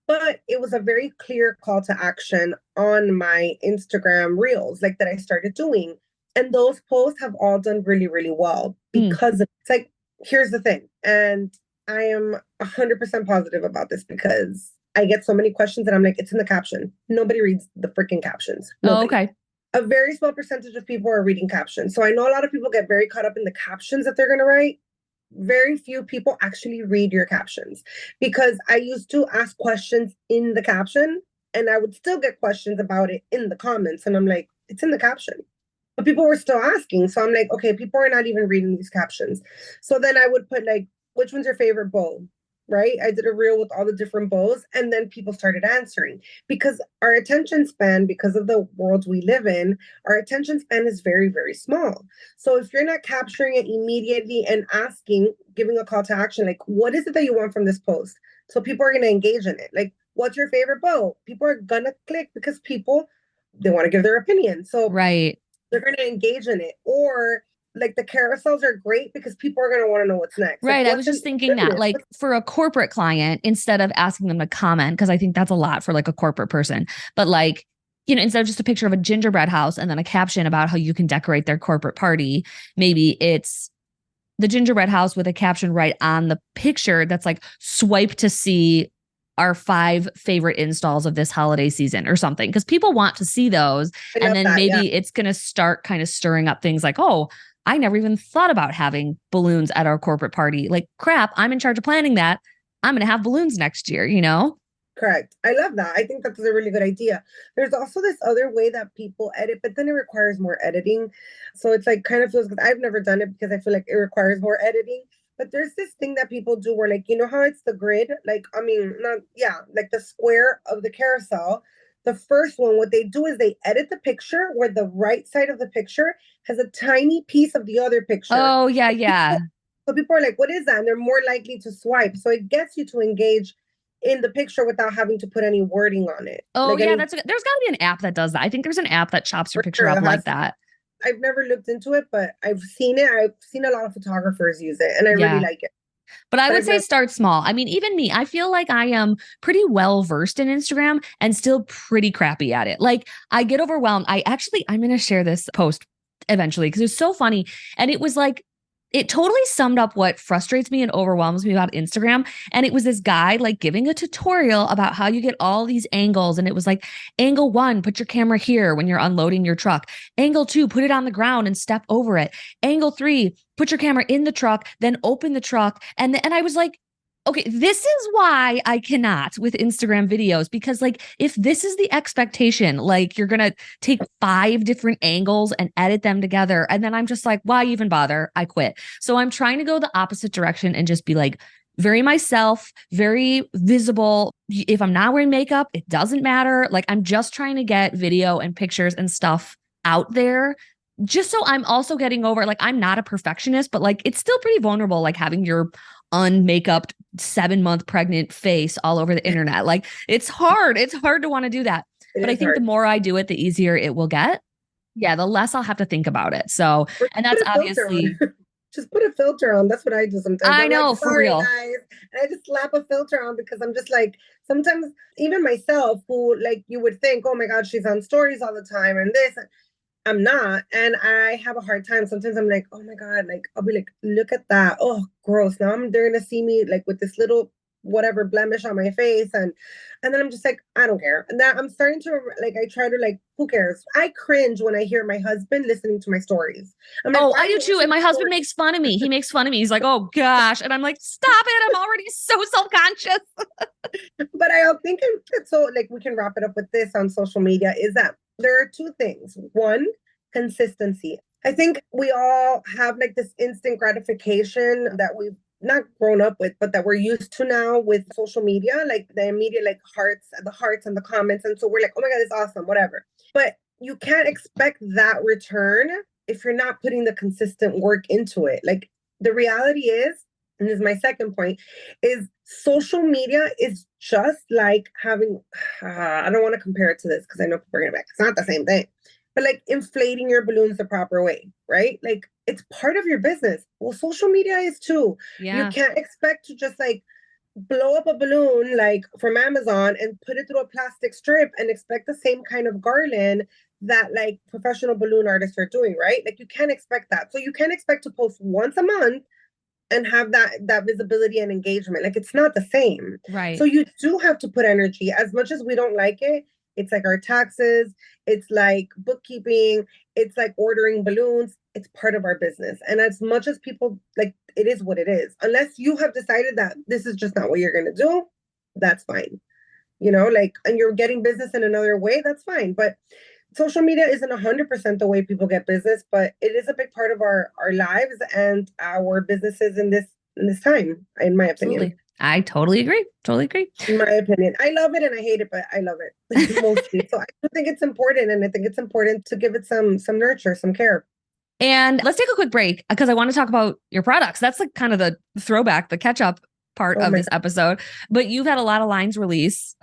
Speaker 3: But it was a very clear call to action on my Instagram reels, like that I started doing. And those posts have all done really, really well because it's like, here's the thing. And I am 100% positive about this because I get so many questions and I'm like, it's in the caption. Nobody reads the freaking captions. Nobody.
Speaker 4: Oh, okay.
Speaker 3: A very small percentage of people are reading captions. So I know a lot of people get very caught up in the captions that they're going to write. Very few people actually read your captions because I used to ask questions in the caption and I would still get questions about it in the comments. And I'm like, it's in the caption. But people were still asking. So I'm like, okay, people are not even reading these captions. So then I would put like, which one's your favorite bow? Right? I did a reel with all the different bows and then people started answering because our attention span, because of the world we live in, our attention span is very, very small. So if you're not capturing it immediately and asking, giving a call to action, like, what is it that you want from this post? So people are going to engage in it. Like, what's your favorite bow? People are going to click because they want to give their opinion. So
Speaker 4: right.
Speaker 3: They're going to engage in it. Or like the carousels are great because people are going to want to know what's next.
Speaker 4: Right.
Speaker 3: Like,
Speaker 4: I was just thinking that like for a corporate client, instead of asking them to comment, because I think that's a lot for like a corporate person, but like, you know, instead of just a picture of a gingerbread house and then a caption about how you can decorate their corporate party, maybe it's the gingerbread house with a caption right on the picture that's like swipe to see our 5 favorite installs of this holiday season or something. Because people want to see those. And then maybe it's going to start kind of stirring up things like, oh, I never even thought about having balloons at our corporate party. Like, crap, I'm in charge of planning that. I'm going to have balloons next year, you know?
Speaker 3: Correct. I love that. I think that's a really good idea. There's also this other way that people edit, but then it requires more editing. So it's like kind of feels, because I've never done it because I feel like it requires more editing. But there's this thing that people do where like, you know how it's the grid? Like, I mean, like the square of the carousel. The first one, what they do is they edit the picture where the right side of the picture has a tiny piece of the other picture.
Speaker 4: Oh, yeah, yeah.
Speaker 3: So people are like, what is that? And they're more likely to swipe. So it gets you to engage in the picture without having to put any wording on it.
Speaker 4: Oh,
Speaker 3: like
Speaker 4: yeah, there's got to be an app that does that. I think there's an app that chops your picture up like that.
Speaker 3: I've never looked into it, but I've seen it. I've seen a lot of photographers use it, and I really like it.
Speaker 4: But I would say start small. I mean, even me, I feel like I am pretty well versed in Instagram and still pretty crappy at it. Like I get overwhelmed. I'm going to share this post eventually because it was so funny. And it was like, it totally summed up what frustrates me and overwhelms me about Instagram. And it was this guy like giving a tutorial about how you get all these angles. And it was like, angle 1, put your camera here when you're unloading your truck. Angle 2, put it on the ground and step over it. Angle 3, put your camera in the truck, then open the truck. And I was like, okay, this is why I cannot with Instagram videos, because like, if this is the expectation, like you're going to take 5 different angles and edit them together. And then I'm just like, why even bother? I quit. So I'm trying to go the opposite direction and just be like very myself, very visible. If I'm not wearing makeup, it doesn't matter. Like I'm just trying to get video and pictures and stuff out there. Just so I'm also getting over, like, I'm not a perfectionist, but like, it's still pretty vulnerable, like having your unmakeuped 7-month pregnant face all over the internet. Like it's hard. It's hard to want to do that. But I think the more I do it, the easier it will get. Yeah. The less I'll have to think about it. So, and that's obviously
Speaker 3: just put a filter on. That's what I do sometimes.
Speaker 4: I know,
Speaker 3: like,
Speaker 4: for real.
Speaker 3: Guys. And I just slap a filter on because I'm just like, sometimes even myself who like, you would think, oh my God, she's on stories all the time and this. I'm not. And I have a hard time. Sometimes I'm like, oh my God, like, I'll be like, look at that. Oh, gross. Now they're going to see me like with this little whatever blemish on my face. And then I'm just like, I don't care. And now I'm starting to like, I try to like, who cares? I cringe when I hear my husband listening to my stories. I'm like,
Speaker 4: I do too. And my husband makes fun of me. He makes fun of me. He's like, oh gosh. And I'm like, stop it. I'm already so self-conscious.
Speaker 3: But I think so like we can wrap it up with this on social media is that there are 2 things. One, consistency. I think we all have like this instant gratification that we've not grown up with, but that we're used to now with social media, like the immediate like the hearts and the comments. And so we're like, oh my God, it's awesome, whatever. But you can't expect that return if you're not putting the consistent work into it. Like the reality is, and this is my second point, is social media is just like having, I don't want to compare it to this because I know people are going to be like, it's not the same thing, but like inflating your balloons the proper way, right? Like it's part of your business. Well, social media is too.
Speaker 4: Yeah.
Speaker 3: You can't expect to just like blow up a balloon like from Amazon and put it through a plastic strip and expect the same kind of garland that like professional balloon artists are doing, right? Like you can't expect that. So you can't expect to post once a month and have that visibility and engagement. Like it's not the same.
Speaker 4: Right.
Speaker 3: So you do have to put energy. As much as we don't like it, it's like our taxes, it's like bookkeeping, it's like ordering balloons. It's part of our business. And as much as people like, it is what it is. Unless you have decided that this is just not what you're going to do, that's fine. You know, like, and you're getting business in another way, that's fine. But social media isn't 100% the way people get business, but it is a big part of our lives and our businesses in this time, in my opinion.
Speaker 4: Absolutely. I totally agree. Totally agree.
Speaker 3: In my opinion, I love it and I hate it, but I love it mostly. So I do think it's important, and I think it's important to give it some nurture, some care.
Speaker 4: And let's take a quick break because I want to talk about your products. That's like kind of the throwback, the catch up part of this episode. But you've had a lot of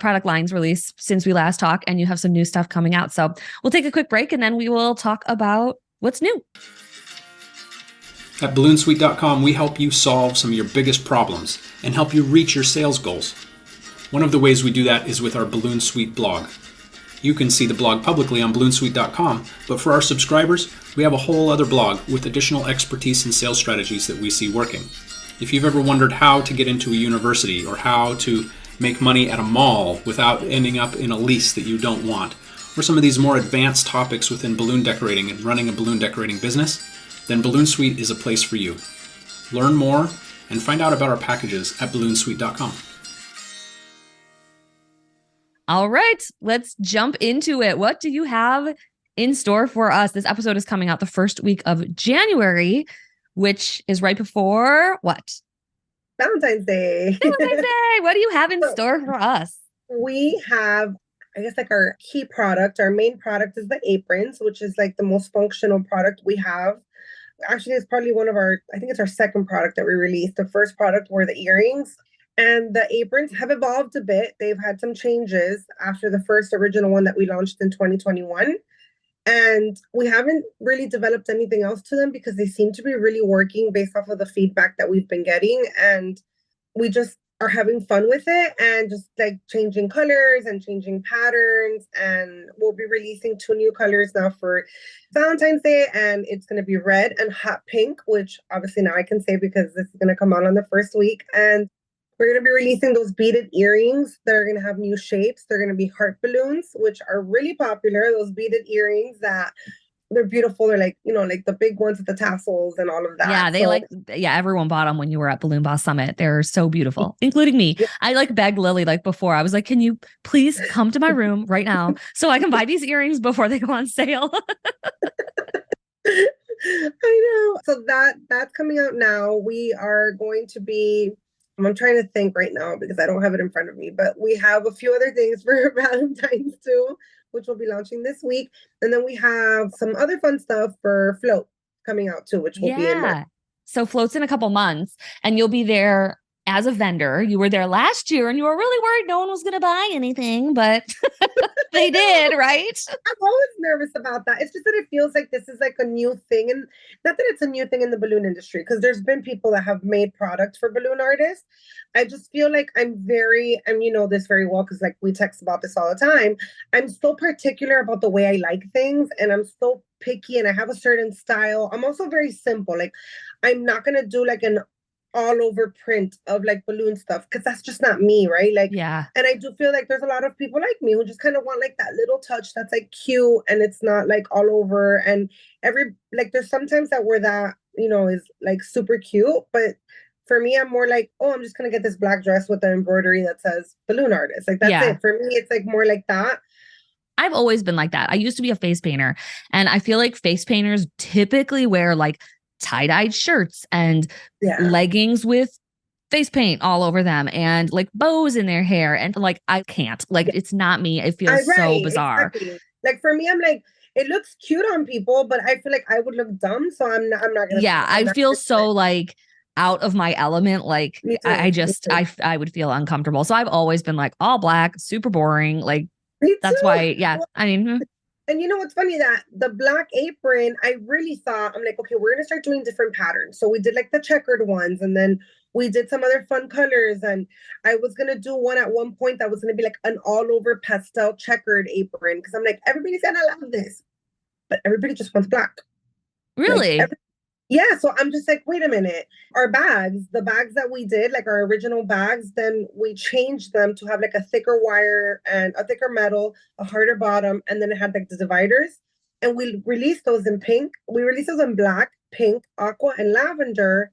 Speaker 4: product lines release since we last talked, and you have some new stuff coming out. So we'll take a quick break and then we will talk about what's new.
Speaker 5: At BalloonSuite.com, we help you solve some of your biggest problems and help you reach your sales goals. One of the ways we do that is with our Balloon Suite blog. You can see the blog publicly on BalloonSuite.com, but for our subscribers, we have a whole other blog with additional expertise and sales strategies that we see working. If you've ever wondered how to get into a university or how to make money at a mall without ending up in a lease that you don't want, or some of these more advanced topics within balloon decorating and running a balloon decorating business, then Balloon Suite is a place for you. Learn more and find out about our packages at BalloonSuite.com.
Speaker 4: All right, let's jump into it. What do you have in store for us? This episode is coming out the first week of January, which is right before what?
Speaker 3: Valentine's Day.
Speaker 4: Valentine's Day. What do you have in store for us?
Speaker 3: We have, I guess, like our key product. Our main product is the aprons, which is like the most functional product we have. Actually, it's probably I think it's our second product that we released. The first product were the earrings, and the aprons have evolved a bit. They've had some changes after the first original one that we launched in 2021. And we haven't really developed anything else to them because they seem to be really working based off of the feedback that we've been getting. And we just are having fun with it and just like changing colors and changing patterns. And we'll be releasing 2 new colors now for Valentine's Day, and it's going to be red and hot pink, which obviously now I can say because this is going to come out on the first week. And we're going to be releasing those beaded earrings that are going to have new shapes. They're going to be heart balloons, which are really popular. Those beaded earrings that they're beautiful. They're like, like the big ones with the tassels and all of that.
Speaker 4: Yeah, everyone bought them when you were at Balloon Boss Summit. They're so beautiful, including me.
Speaker 3: Yeah.
Speaker 4: I like begged Lily like before. I was like, can you please come to my room right now so I can buy these earrings before they go on sale?
Speaker 3: I know. So that's coming out now. We are going to be, I'm trying to think right now because I don't have it in front of me, but we have a few other things for Valentine's too, which will be launching this week. And then we have some other fun stuff for Float coming out too, which will be in March.
Speaker 4: So Float's in a couple months and you'll be there as a vendor. You were there last year and you were really worried no one was going to buy anything, but they did, right?
Speaker 3: I'm always nervous about that. It's just that it feels like this is like a new thing. And not that it's a new thing in the balloon industry, because there's been people that have made products for balloon artists. I just feel like and you know this very well, because like we text about this all the time. I'm so particular about the way I like things, and I'm so picky, and I have a certain style. I'm also very simple. Like I'm not going to do like an all over print of like balloon stuff because that's just not me, right? Like,
Speaker 4: yeah.
Speaker 3: And I do feel like there's a lot of people like me who just kind of want like that little touch that's like cute and it's not like all over. And there's sometimes that where that, is like super cute, but for me, I'm more like, oh, I'm just gonna get this black dress with the embroidery that says balloon artist. Like that's it. For me, it's like more like that.
Speaker 4: I've always been like that. I used to be a face painter, and I feel like face painters typically wear like tie-dyed shirts and leggings with face paint all over them and like bows in their hair. And like, I can't, like, it's not me. It feels so bizarre.
Speaker 3: Exactly. Like for me, I'm like, it looks cute on people, but I feel like I would look dumb. So I'm not going to.
Speaker 4: Yeah. I feel so like out of my element. Like I would feel uncomfortable. So I've always been like all black, super boring. Like that's why, I mean,
Speaker 3: and you know what's funny, that the black apron, I really thought, I'm like, okay, we're going to start doing different patterns. So we did like the checkered ones, and then we did some other fun colors. And I was going to do one at one point that was going to be like an all over pastel checkered apron. Cause I'm like, everybody's going to love this, but everybody just wants black.
Speaker 4: Really?
Speaker 3: Yeah. So I'm just like, wait a minute. Our bags, the bags that we did, like our original bags, then we changed them to have like a thicker wire and a thicker metal, a harder bottom. And then it had like the dividers. And we released those in pink. We released those in black, pink, aqua, and lavender.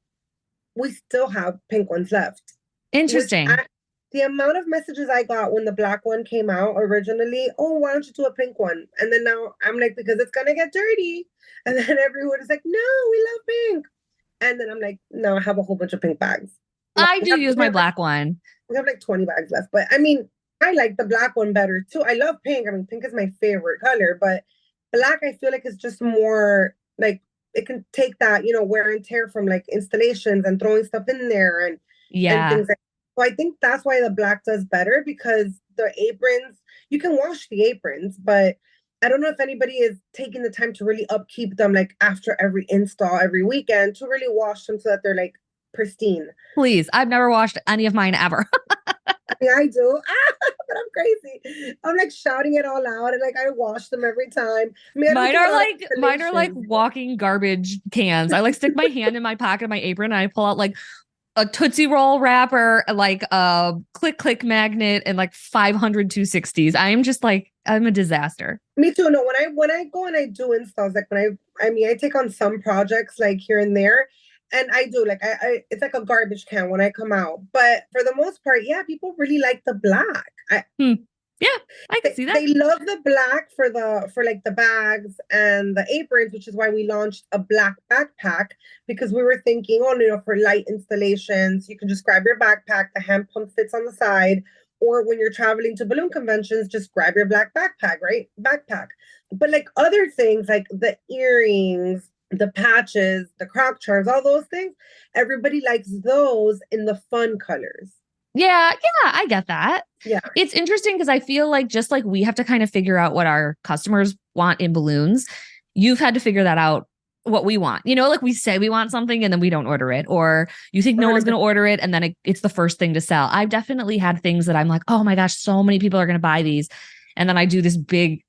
Speaker 3: We still have pink ones left.
Speaker 4: Interesting.
Speaker 3: The amount of messages I got when the black one came out originally, oh, why don't you do a pink one? And then now I'm like, because it's going to get dirty. And then everyone is like, no, we love pink. And then I'm like, no, I have a whole bunch of pink bags.
Speaker 4: I do use my black one.
Speaker 3: We have like 20 bags left. But I mean, I like the black one better too. I love pink. I mean, pink is my favorite color. But black, I feel like it's just more like, it can take that, wear and tear from like installations and throwing stuff in there and things like. So I think that's why the black does better, because the aprons, you can wash the aprons, but I don't know if anybody is taking the time to really upkeep them, like after every install, every weekend, to really wash them so that they're like pristine.
Speaker 4: Please, I've never washed any of mine ever.
Speaker 3: Yeah, I do. But I'm crazy. I'm like shouting it all out, and like I wash them every time. I mean, mine
Speaker 4: are like walking garbage cans. I like stick my hand in my pocket of my apron and I pull out like a Tootsie Roll wrapper, like a click magnet, and like 500 260s. I am just like, I'm a disaster.
Speaker 3: Me too. No, when I go and I do installs, like I take on some projects like here and there, and I do like I it's like a garbage can when I come out. But for the most part, yeah, people really like the black.
Speaker 4: Yeah, I can see that.
Speaker 3: They love the black for like the bags and the aprons, which is why we launched a black backpack, because we were thinking, for light installations, you can just grab your backpack, the hand pump fits on the side, or when you're traveling to balloon conventions, just grab your black backpack, right? Backpack. But like other things like the earrings, the patches, the croc charms, all those things, everybody likes those in the fun colors.
Speaker 4: Yeah, I get that.
Speaker 3: Yeah.
Speaker 4: It's interesting because I feel like just like we have to kind of figure out what our customers want in balloons, you've had to figure that out what we want. You know, like we say we want something and then we don't order it, or you think no one's going to order it and then it's the first thing to sell. I've definitely had things that I'm like, oh my gosh, so many people are going to buy these. And then I do this big,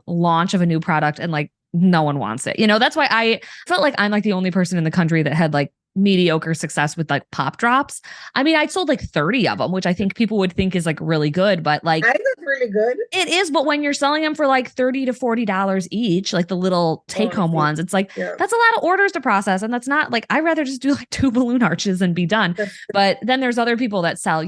Speaker 4: launch of a new product and like no one wants it. That's why I felt like I'm like the only person in the country that had like mediocre success with like pop drops. I mean, I sold like 30 of them, which I think people would think is like really good, but like
Speaker 3: I think it's really good.
Speaker 4: It is, but when you're selling them for like $30 to $40 each, like the little take-home ones, it's like that's a lot of orders to process, and that's not like I'd rather just do like 2 balloon arches and be done. But then there's other people that sell,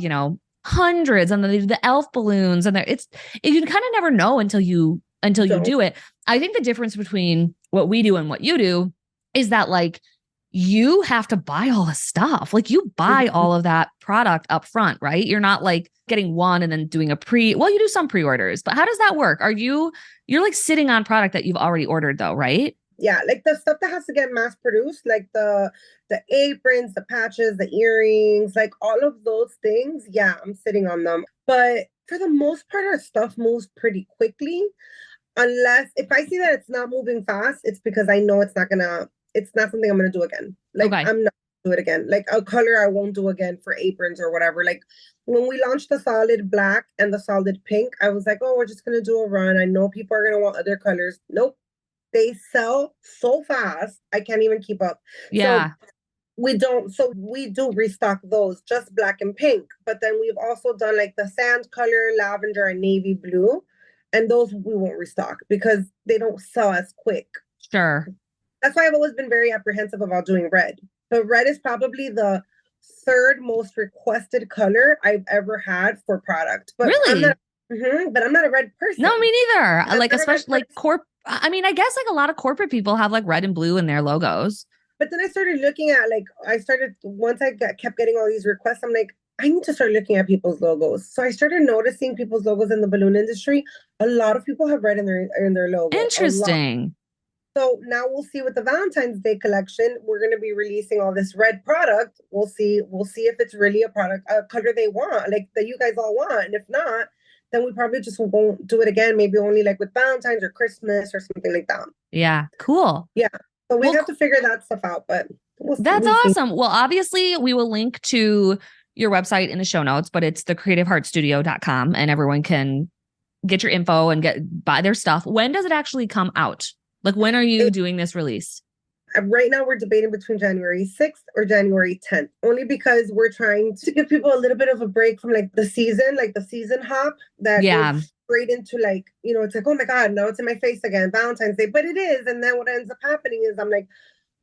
Speaker 4: hundreds, and then they do the elf balloons, and you kind of never know until you do it. I think the difference between what we do and what you do is that like you have to buy all the stuff. Like you buy all of that product up front, right? You're not like getting one and then doing you do some pre-orders, but how does that work? You're like sitting on product that you've already ordered though, right?
Speaker 3: Yeah. Like the stuff that has to get mass produced, like the aprons, the patches, the earrings, like all of those things. Yeah. I'm sitting on them, but for the most part, our stuff moves pretty quickly. Unless if I see that it's not moving fast, it's because I know it's not something I'm going to do again. Like I'm not going to do it again. Like a color I won't do again for aprons or whatever. Like when we launched the solid black and the solid pink, I was like, oh, we're just going to do a run. I know people are going to want other colors. Nope. They sell so fast. I can't even keep up.
Speaker 4: Yeah.
Speaker 3: So we do restock those, just black and pink. But then we've also done like the sand color, lavender, and navy blue. And those we won't restock because they don't sell as quick.
Speaker 4: Sure.
Speaker 3: That's why I've always been very apprehensive about doing red. But red is probably the 3rd most requested color I've ever had for product. But
Speaker 4: really?
Speaker 3: But I'm not a red person.
Speaker 4: No, me neither. Like especially like I mean, I guess like a lot of corporate people have like red and blue in their logos.
Speaker 3: But then I started looking at once I kept getting all these requests, I'm like, I need to start looking at people's logos. So I started noticing people's logos in the balloon industry. A lot of people have red in their logo.
Speaker 4: Interesting.
Speaker 3: So now we'll see with the Valentine's Day collection, we're going to be releasing all this red product. We'll see if it's really a color they want, like that you guys all want. And if not, then we probably just won't do it again. Maybe only like with Valentine's or Christmas or something like that.
Speaker 4: Yeah. Cool.
Speaker 3: Yeah. So we have to figure that stuff out, but
Speaker 4: that's awesome. Well, obviously we will link to your website in the show notes, but it's thecreativeheartstudio.com and everyone can get your info and buy their stuff. When does it actually come out? Like, when are you doing this release?
Speaker 3: Right now, we're debating between January 6th or January 10th, only because we're trying to give people a little bit of a break from like the season hop that goes straight into like, it's like, oh my God, now it's in my face again, Valentine's Day, but it is. And then what ends up happening is I'm like,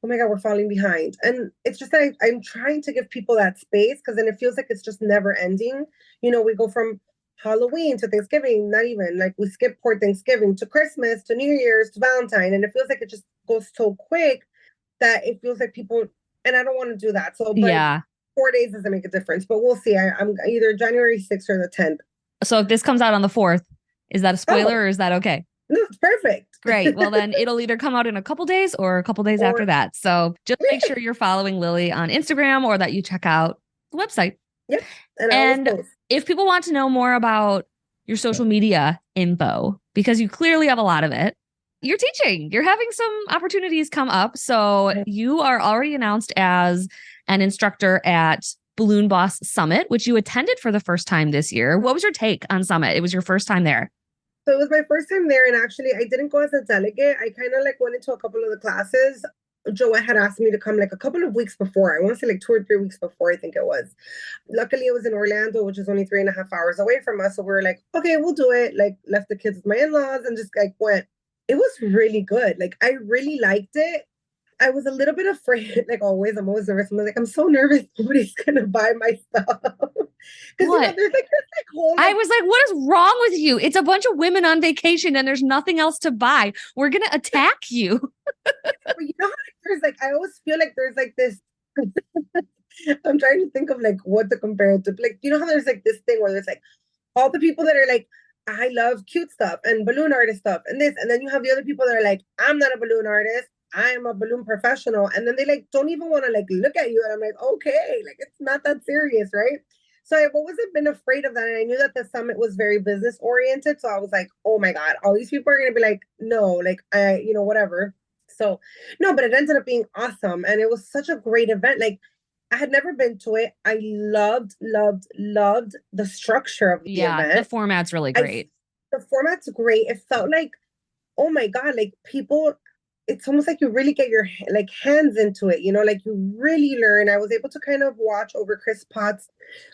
Speaker 3: oh my God, we're falling behind. And it's just that I'm trying to give people that space because then it feels like it's just never ending. We go from Halloween to Thanksgiving, not even like we skip poor Thanksgiving to Christmas to New Year's to Valentine, and it feels like it just goes so quick that it feels like people, and I don't want to do that. So, but 4 days doesn't make a difference. But we'll see. I'm either January 6th or the 10th.
Speaker 4: So if this comes out on the 4th, is that a spoiler or is that okay?
Speaker 3: No, it's perfect.
Speaker 4: Great. Well, then it'll either come out in a couple days or a couple days after that. So just make sure you're following Lilly on Instagram or that you check out the website.
Speaker 3: Yep.
Speaker 4: And if people want to know more about your social media info, because you clearly have a lot of it, you're teaching, you're having some opportunities come up. So you are already announced as an instructor at Balloon Boss Summit, which you attended for the first time this year. What was your take on Summit? It was your first time there.
Speaker 3: So it was my first time there. And actually, I didn't go as a delegate. I kind of like went into a couple of the classes. Joette had asked me to come like a couple of weeks before. I want to say like 2 or 3 weeks before, I think it was. Luckily, it was in Orlando, which is only 3.5 hours away from us. So we were like, okay, we'll do it. Like left the kids with my in-laws and just like went. It was really good. Like I really liked it. I was a little bit afraid, like always. I'm always nervous. I'm like, I'm so nervous nobody's gonna buy my stuff. Because there's like this whole.
Speaker 4: I was like, what is wrong with you? It's a bunch of women on vacation and there's nothing else to buy. We're gonna attack you.
Speaker 3: But there's like I always feel like there's like this. I'm trying to think of like what to compare it to. Like how there's like this thing where there's like all the people that are like, I love cute stuff and balloon artist stuff and this, and then you have the other people that are like, I'm not a balloon artist. I am a balloon professional. And then they like don't even want to like look at you. And I'm like, okay, like it's not that serious, right? So I've always been afraid of that. And I knew that the summit was very business oriented. So I was like, oh my God, all these people are gonna be like, no, like whatever. So no, but it ended up being awesome. And it was such a great event. Like I had never been to it. I loved, loved, loved the structure of the
Speaker 4: Yeah,
Speaker 3: event.
Speaker 4: the format's really great.
Speaker 3: The format's great. It felt like, oh my God, like people, it's almost like you really get your like hands into it, you know, like you really learn. I was able to kind of watch over Chris Potts'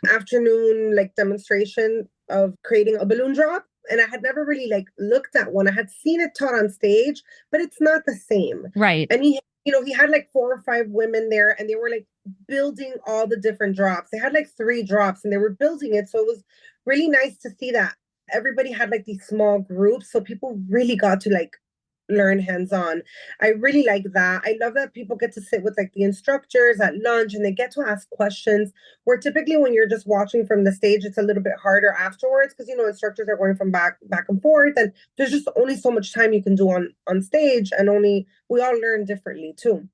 Speaker 3: afternoon like demonstration of creating a balloon drop. And I had never really like looked at one. I had seen it taught on stage, but it's not the same.
Speaker 4: Right.
Speaker 3: And he, you know, he had like 4 or 5 women there and they were like building all the different drops. They had like 3 drops and they were building it. So it was really nice to see that everybody had like these small groups. So people really got to like learn hands-on. I really like that. I love that people get to sit with like the instructors at lunch and they get to ask questions, where typically when you're just watching from the stage, it's a little bit harder afterwards because, you know, instructors are going from back and forth and there's just only so much time you can do on stage, and only we all learn differently too.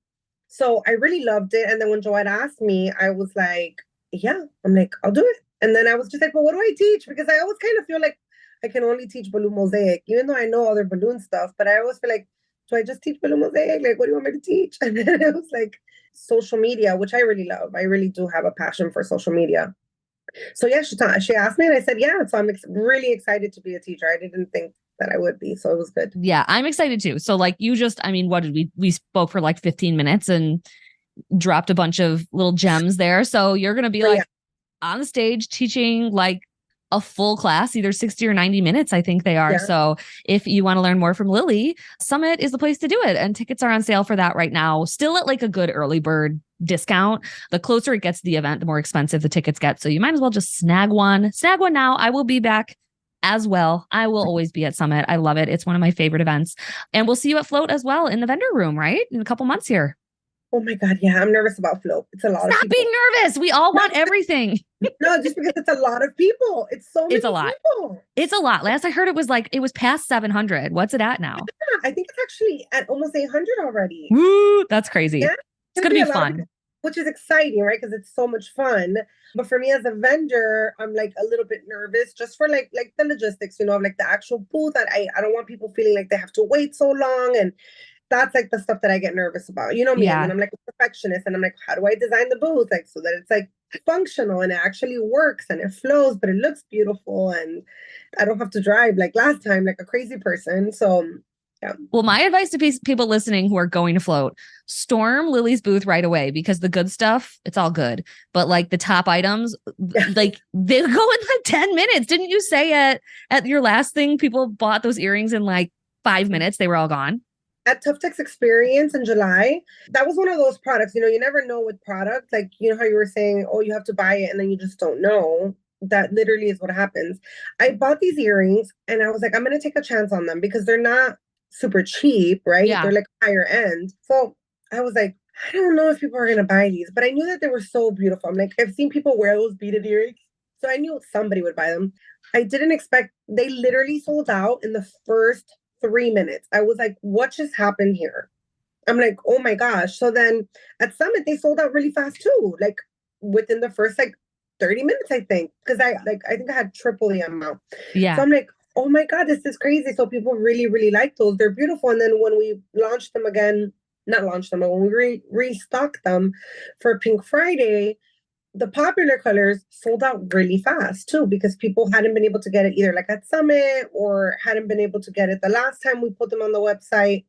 Speaker 3: So I really loved it. And then when Joette asked me, I was like, yeah, I'm like, I'll do it. And then I was just like, well, what do I teach? Because I always kind of feel like I can only teach balloon mosaic, even though I know other balloon stuff. But I always feel like, do I just teach balloon mosaic? Like, what do you want me to teach? And then it was like social media, which I really love. I really do have a passion for social media. So yeah, she asked me and I said, yeah. So I'm really excited to be a teacher. I didn't think that I would be. So it was good.
Speaker 4: Yeah, I'm excited too. So like you just, I mean, what did we spoke for like 15 minutes and dropped a bunch of little gems there. So you're going to be like on the stage teaching like a full class, either 60 or 90 minutes, I think they are. Yeah. So if you want to learn more from Lilly, Summit is the place to do it. And tickets are on sale for that right now. Still at like a good early bird discount. The closer it gets to the event, the more expensive the tickets get. So you might as well just snag one now. I will be back as well. I will always be at Summit. I love it. It's one of my favorite events. And we'll see you at Float as well in the vendor room, right? In a couple months here.
Speaker 3: Oh my God. Yeah. I'm nervous about Float. It's a lot of people.
Speaker 4: Stop being nervous. We all want everything.
Speaker 3: No, just because it's a lot of people. It's so many
Speaker 4: It's a lot.
Speaker 3: people.
Speaker 4: It's a lot. Last I heard it was past 700. What's it at now?
Speaker 3: Yeah, I think it's actually at almost 800 already.
Speaker 4: Woo, that's crazy. Yeah, it's going to be fun.
Speaker 3: Which is exciting, right? Because it's so much fun. But for me as a vendor, I'm like a little bit nervous just for like the logistics, you know, of like the actual booth. That I don't want people feeling like they have to wait so long. And that's like the stuff that I get nervous about. You know me, and I'm like a perfectionist and I'm like, how do I design the booth? Like so that it's like functional and it actually works and it flows, but it looks beautiful and I don't have to drive like last time, like a crazy person. So yeah.
Speaker 4: Well, my advice to people listening who are going to Float, storm Lilly's booth right away, because the good stuff, it's all good. But like the top items, like they go in like 10 minutes. Didn't you say at your last thing, people bought those earrings in like 5 minutes? They were all gone.
Speaker 3: At Tough Tech's Experience in July, that was one of those products, you know, you never know with product. Like, you know how you were saying, oh, you have to buy it and then you just don't know. That literally is what happens. I bought these earrings and I was like, I'm going to take a chance on them because they're not super cheap, right? Yeah. They're like higher end. So I was like, I don't know if people are going to buy these, but I knew that they were so beautiful. I'm like, I've seen people wear those beaded earrings. So I knew somebody would buy them. I didn't expect, they literally sold out in the first 3 minutes. I was like, what just happened here? I'm like, oh my gosh. So then at Summit, they sold out really fast too. Like within the first like 30 minutes, I think. Because I think I had triple the amount.
Speaker 4: Yeah.
Speaker 3: So I'm like, oh my God, this is crazy. So people really, really like those. They're beautiful. And then when we launched them again, not launched them, but when we restocked them for Pink Friday, the popular colors sold out really fast too, because people hadn't been able to get it either like at Summit or hadn't been able to get it the last time we put them on the website.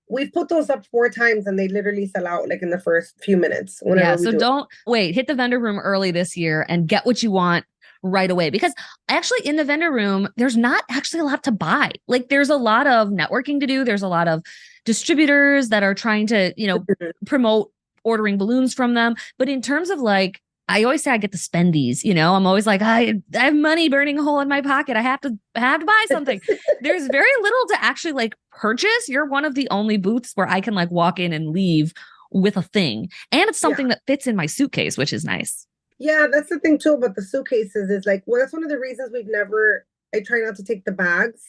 Speaker 3: We've put those up 4 times and they literally sell out like in the first few minutes.
Speaker 4: Yeah, so don't wait, hit the vendor room early this year and get what you want right away, because actually in the vendor room, there's not actually a lot to buy. Like there's a lot of networking to do. There's a lot of distributors that are trying to, you know, promote ordering balloons from them. But in terms of like, I always say I get the spendies, you know, I'm always like, I have money burning a hole in my pocket. I have to buy something. There's very little to actually like purchase. You're one of the only booths where I can like walk in and leave with a thing. And it's something that fits in my suitcase, which is nice.
Speaker 3: Yeah, that's the thing too about the suitcases is like, well, that's one of the reasons I try not to take the bags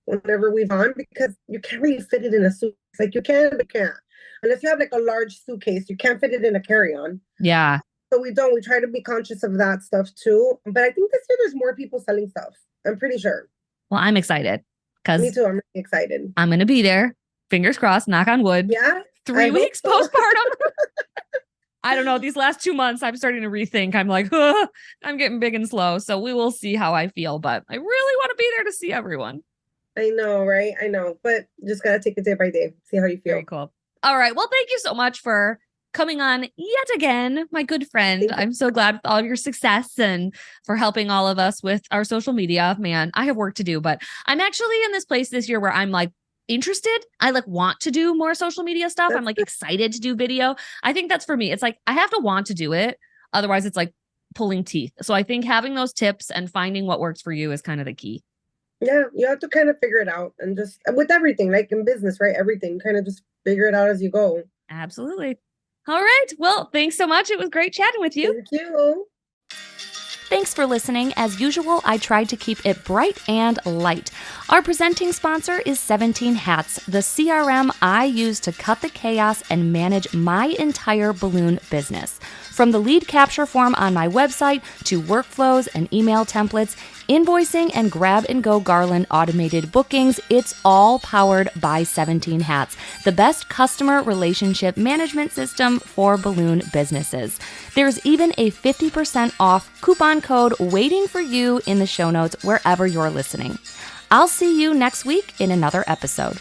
Speaker 3: whenever we've on, because you can't really fit it in a suitcase. Like you can, but can't. Unless you have like a large suitcase, you can't fit it in a carry-on.
Speaker 4: Yeah.
Speaker 3: So we try to be conscious of that stuff too. But I think this year there's more people selling stuff. I'm pretty sure.
Speaker 4: Well, I'm excited.
Speaker 3: Me too. I'm really excited.
Speaker 4: I'm going to be there. Fingers crossed, knock on wood.
Speaker 3: Yeah.
Speaker 4: 3 weeks postpartum. I don't know. These last 2 months, I'm starting to rethink. I'm like, I'm getting big and slow. So we will see how I feel, but I really want to be there to see everyone.
Speaker 3: I know, right? I know, but just got to take it day by day. See how you feel.
Speaker 4: Very cool. All right. Well, thank you so much for coming on yet again, my good friend. I'm so glad with all of your success and for helping all of us with our social media. Man, I have work to do, but I'm actually in this place this year where I'm like, interested. I like want to do more social media stuff. I'm like excited to do video. I think that's for me. It's like, I have to want to do it. Otherwise it's like pulling teeth. So I think having those tips and finding what works for you is kind of the key.
Speaker 3: Yeah. You have to kind of figure it out and just with everything, like in business, right? Everything kind of just figure it out as you go.
Speaker 4: Absolutely. All right. Well, thanks so much. It was great chatting with you.
Speaker 3: Thank you.
Speaker 1: Thanks for listening. As usual, I tried to keep it bright and light. Our presenting sponsor is 17 Hats, the CRM I use to cut the chaos and manage my entire balloon business. From the lead capture form on my website to workflows and email templates, invoicing and grab-and-go garland automated bookings, it's all powered by 17 Hats, the best customer relationship management system for balloon businesses. There's even a 50% off coupon code waiting for you in the show notes wherever you're listening. I'll see you next week in another episode.